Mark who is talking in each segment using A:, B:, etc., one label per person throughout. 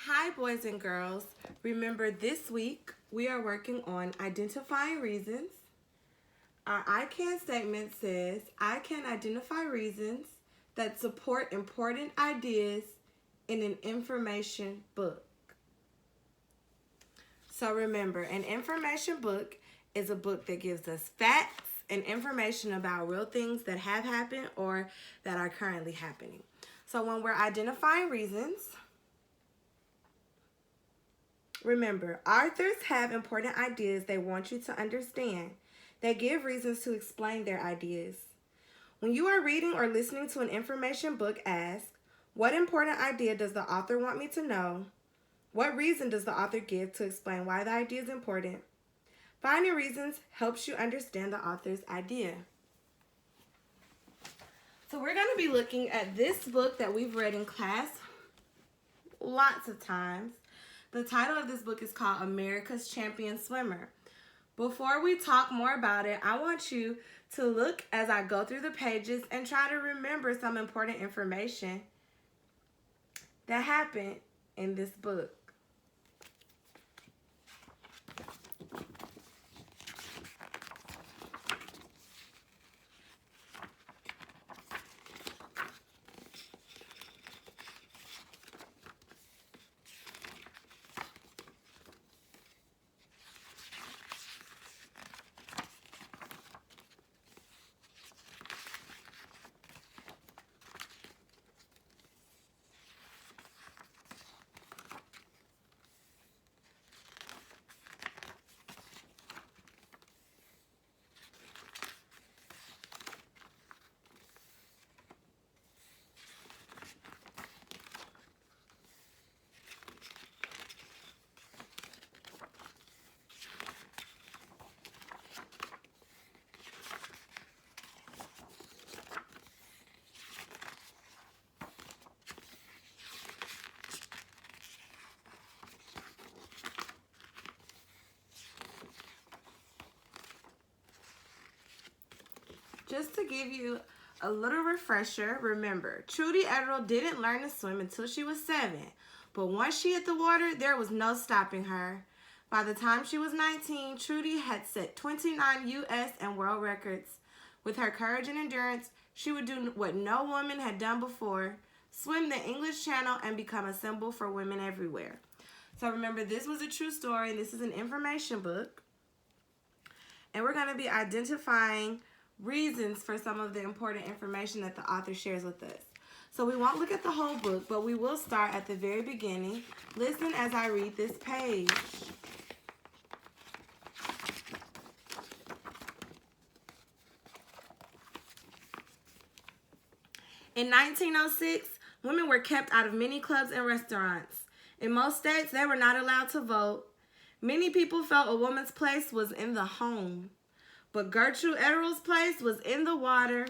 A: Hi, boys and girls. Remember, this week we are working on identifying reasons. Our I can statement says, I can identify reasons that support important ideas in an information book. So remember, an information book is a book that gives us facts and information about real things that have happened or that are currently happening. So when we're identifying reasons, remember, authors have important ideas they want you to understand. They give reasons to explain their ideas. When you are reading or listening to an information book, ask, what important idea does the author want me to know? What reason does the author give to explain why the idea is important? Finding reasons helps you understand the author's idea. So we're going to be looking at this book that we've read in class lots of times. The title of this book is called America's Champion Swimmer. Before we talk more about it, I want you to look as I go through the pages and try to remember some important information that happened in this book. Just to give you a little refresher, remember, Trudy Ederill didn't learn to swim until she was 7. But once she hit the water, there was no stopping her. By the time she was 19, Trudy had set 29 U.S. and world records. With her courage and endurance, she would do what no woman had done before, swim the English Channel and become a symbol for women everywhere. So remember, this was a true story, and this is an information book. And we're going to be identifying reasons for some of the important information that the author shares with us. So we won't look at the whole book, but we will start at the very beginning. Listen as I read this page. In 1906, women were kept out of many clubs and restaurants. In most states, they were not allowed to vote. Many people felt a woman's place was in the home. But Gertrude Ederill's place was in the water.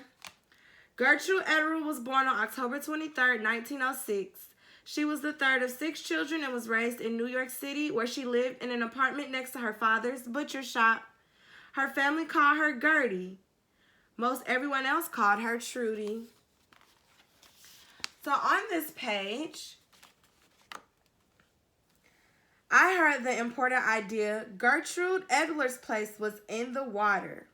A: Gertrude Ederill was born on October 23, 1906. She was the third of 6 children and was raised in New York City, where she lived in an apartment next to her father's butcher shop. Her family called her Gertie. Most everyone else called her Trudy. So on this page, I heard the important idea, GertrudeEderill's place was in the water.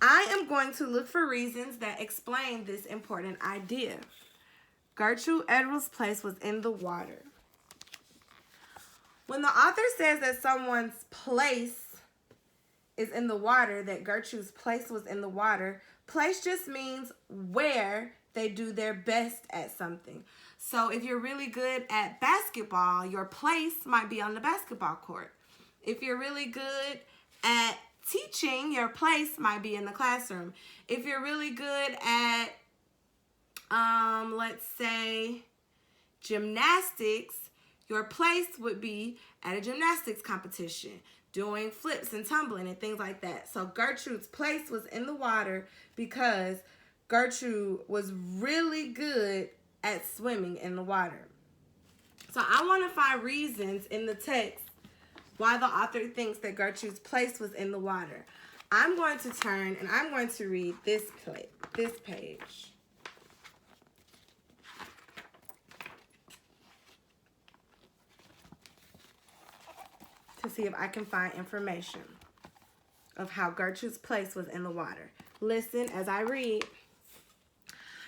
A: I am going to look for reasons that explain this important idea. GertrudeEderill's place was in the water. When the author says that someone's place is in the water, that Gertrude's place was in the water, place just means where they do their best at something. So if you're really good at basketball, your place might be on the basketball court. If you're really good at teaching, your place might be in the classroom. If you're really good at, let's say, gymnastics, your place would be at a gymnastics competition, doing flips and tumbling and things like that. So Gertrude's place was in the water because Gertrude was really good at swimming in the water. So I want to find reasons in the text why the author thinks that Gertrude's place was in the water. I'm going to turn and I'm going to read this page. to see if I can find information of how Gertrude's place was in the water. Listen as I read.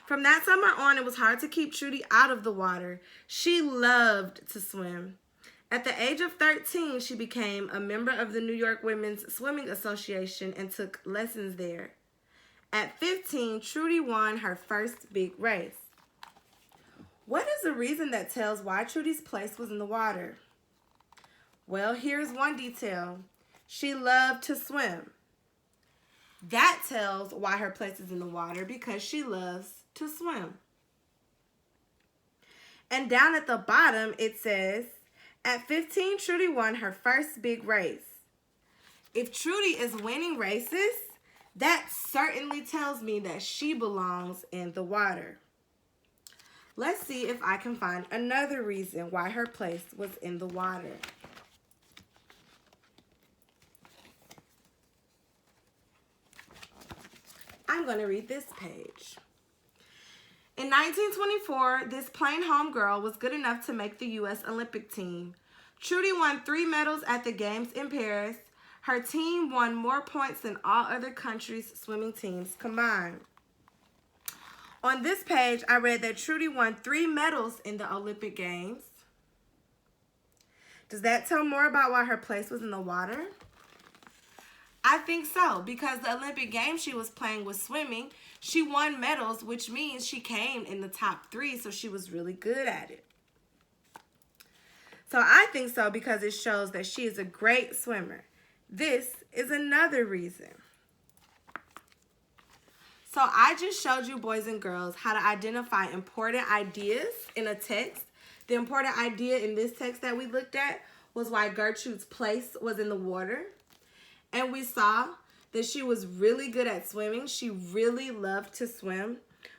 A: From that summer on, it was hard to keep Trudy out of the water. She loved to swim. At the age of 13, she became a member of the New York Women's Swimming Association and took lessons there. At 15, Trudy won her first big race. What is the reason that tells why Trudy's place was in the water? Well, here's one detail. She loved to swim. That tells why her place is in the water, because she loves to swim. And down at the bottom, it says, at 15, Trudy won her first big race. If Trudy is winning races, that certainly tells me that she belongs in the water. Let's see if I can find another reason why her place was in the water. I'm going to read this page. In 1924, this plain home girl was good enough to make the U.S. Olympic team. Trudy won 3 medals at the Games in Paris. Her team won more points than all other countries' swimming teams combined. On this page, I read that Trudy won 3 medals in the Olympic Games. Does that tell more about why her place was in the water? I think so, because the Olympic Games she was playing was swimming. She won medals, which means she came in the top 3, so she was really good at it. So I think so because it shows that she is a great swimmer. This is another reason. So I just showed you, boys and girls, how to identify important ideas in a text. The important idea in this text that we looked at was why Gertrude's place was in the water. And we saw that she was really good at swimming. She really loved to swim.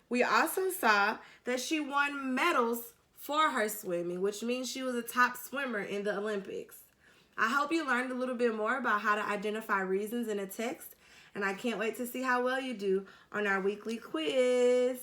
A: We also saw that she won medals for her swimming, which means she was a top swimmer in the Olympics. I hope you learned a little bit more about how to identify reasons in a text, and I can't wait to see how well you do on our weekly quiz.